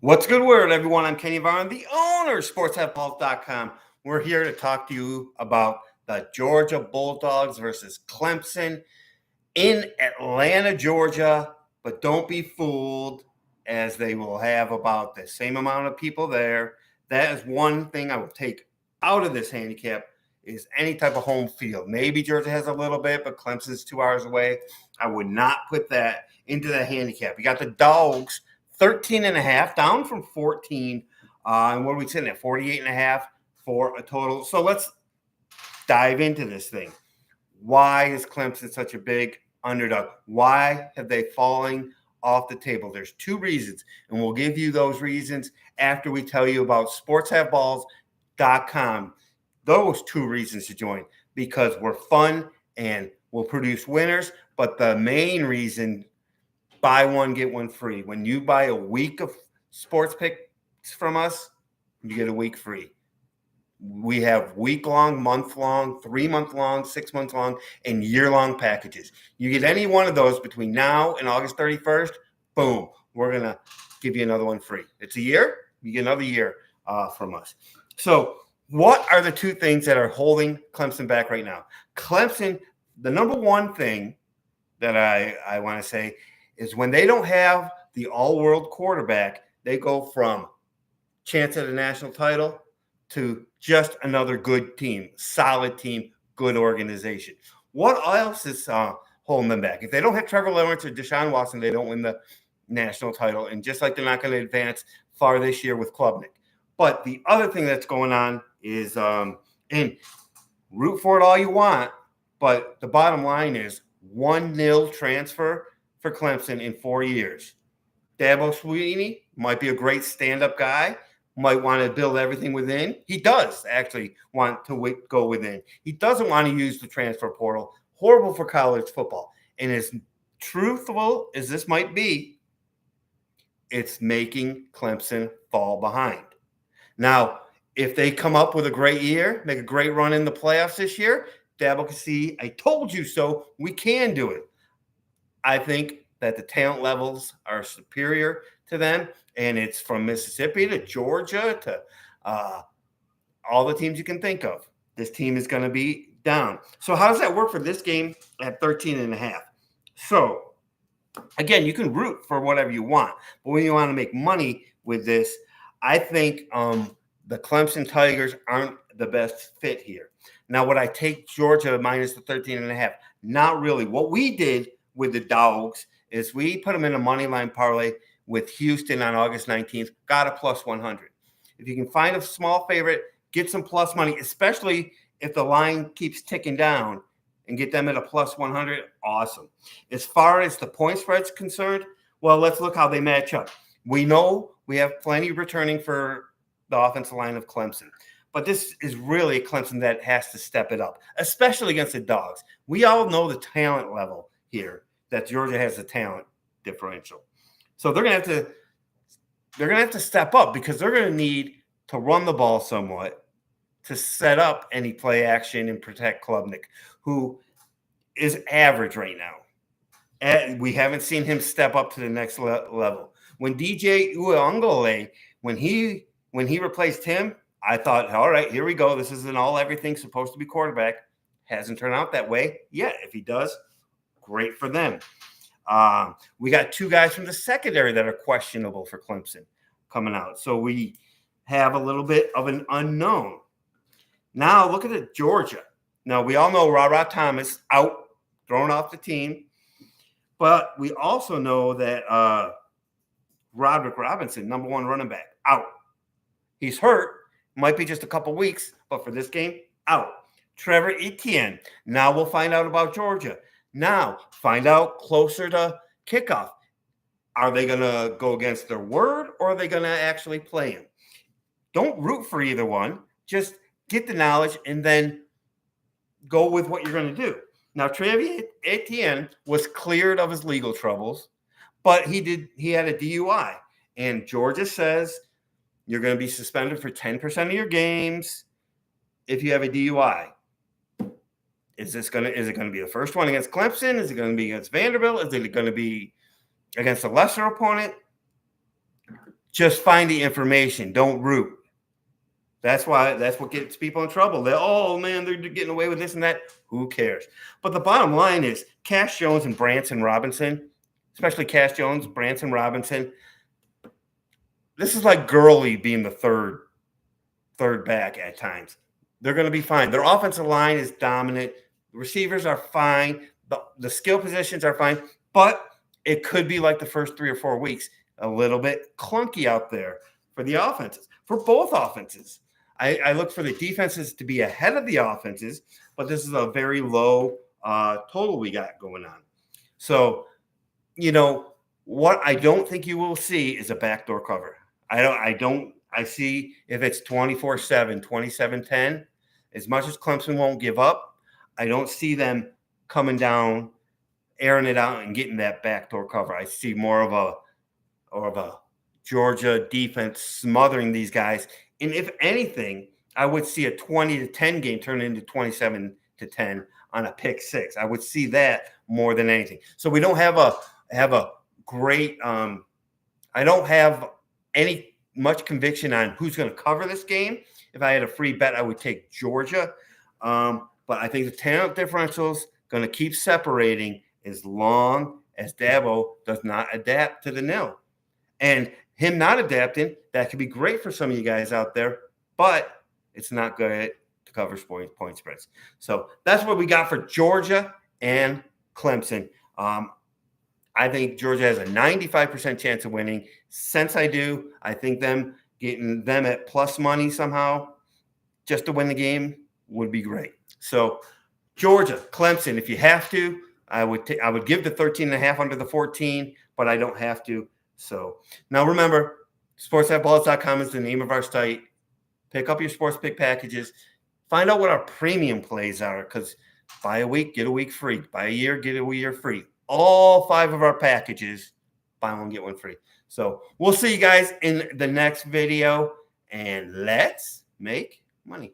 What's good word, everyone? I'm Kenny Varn, the owner of SportsBooks.com. We're here to talk to you about the Georgia Bulldogs versus Clemson in Atlanta, Georgia. But don't be fooled, as they will have about the same amount of people there. That is one thing I will take out of this handicap is any type of home field. Maybe Georgia has a little bit, but Clemson's 2 hours away. I would not put that into the handicap. You got the Dogs 13.5, down from 14. And what are we sitting at? 48.5 for a total. So let's dive into this thing. Why is Clemson such a big underdog? Why have they fallen off the table? There's 2 reasons, and we'll give you those reasons after we tell you about sportshaveballs.com. Those 2 reasons to join, because we're fun and we'll produce winners. But the main reason, buy one, get one free. When you buy a week of sports picks from us, you get a week free. We have week-long, month-long, 3-month-long, 6-month-long, and year-long packages. You get any one of those between now and August 31st, boom, we're going to give you another one free. It's a year, you get another year from us. So what are the 2 things that are holding Clemson back right now? Clemson, the number one thing that I want to say is when they don't have the all-world quarterback, they go from chance at a national title to just another good team, solid team, good organization. What else is holding them back? If they don't have Trevor Lawrence or Deshaun Watson, they don't win the national title. And just like they're not going to advance far this year with Klubnik. But the other thing that's going on is, and root for it all you want, but the bottom line is 1-0 transfer for Clemson in 4 years. Dabo Swinney might be a great stand-up guy, might want to build everything within. He does actually want to go within. He doesn't want to use the transfer portal. Horrible for college football. And as truthful as this might be, it's making Clemson fall behind. Now, if they come up with a great year, make a great run in the playoffs this year, Dabo can see, I told you so, we can do it. I think that the talent levels are superior to them, and it's from Mississippi to Georgia to all the teams you can think of. This team is going to be down. So how does that work for this game at 13.5? So, again, you can root for whatever you want, but when you want to make money with this, I think the Clemson Tigers aren't the best fit here. Now, would I take Georgia minus the 13.5? Not really. What we did with the Dogs is we put them in a money line parlay with Houston on August 19th, got a plus 100. If you can find a small favorite, get some plus money, especially if the line keeps ticking down, and get them at a plus 100, awesome. As far as the point spread's concerned, well, let's look how they match up. We know we have plenty returning for the offensive line of Clemson, but this is really a Clemson that has to step it up, especially against the Dogs. We all know the talent level here, that Georgia has a talent differential. So they're going to have to step up, because they're going to need to run the ball somewhat to set up any play action and protect Klubnik, who is average right now. And we haven't seen him step up to the next level. When DJ Uiagalelei, when he replaced him, I thought, all right, here we go. This is an all-everything supposed to be quarterback. Hasn't turned out that way yet. If he does, great for them. We got 2 guys from the secondary that are questionable for Clemson coming out. So we have a little bit of an unknown. Now look at it, Georgia. Now we all know Thomas out, thrown off the team. But we also know that Roderick Robinson, number 1 running back, out. He's hurt. Might be just a couple weeks, but for this game, out. Trevor Etienne. Now we'll find out about Georgia. Now, find out closer to kickoff. Are they going to go against their word, or are they going to actually play him? Don't root for either one. Just get the knowledge and then go with what you're going to do. Now, Trevor Etienne was cleared of his legal troubles, but he had a DUI. And Georgia says you're going to be suspended for 10% of your games if you have a DUI. Is it going to be the first one against Clemson? Is it going to be against Vanderbilt? Is it going to be against a lesser opponent? Just find the information. Don't root. That's what gets people in trouble. Oh man, they're getting away with this and that. Who cares? But the bottom line is Cash Jones and Branson Robinson, especially Cash Jones, Branson Robinson. This is like Gurley being the third back at times. They're going to be fine. Their offensive line is dominant. The receivers are fine. The skill positions are fine, but it could be like the first 3 or 4 weeks, a little bit clunky out there for the offenses, for both offenses. I look for the defenses to be ahead of the offenses, but this is a very low total we got going on. So, what I don't think you will see is a backdoor cover. I see if it's 24-7, 27-10, as much as Clemson won't give up, I don't see them coming down, airing it out, and getting that backdoor cover. I see more of a Georgia defense smothering these guys. And if anything, I would see a 20-10 game turn into 27-10 on a pick six. I would see that more than anything. So we don't have a great I don't have any much conviction on who's going to cover this game. If I had a free bet, I would take Georgia. But I think the talent differential's going to keep separating as long as Dabo does not adapt to the nil. And him not adapting, that could be great for some of you guys out there, but it's not good to cover point spreads. So that's what we got for Georgia and Clemson. I think Georgia has a 95% chance of winning. Since I do, I think getting them at plus money somehow just to win the game would be great. So Georgia, Clemson, if you have to, I would give the 13.5 under the 14, but I don't have to. So now remember, sports.balls.com is the name of our site. Pick up your sports pick packages. Find out what our premium plays are, because buy a week, get a week free. Buy a year, get a year free. All 5 of our packages, buy one, get one free. So we'll see you guys in the next video, and let's make money.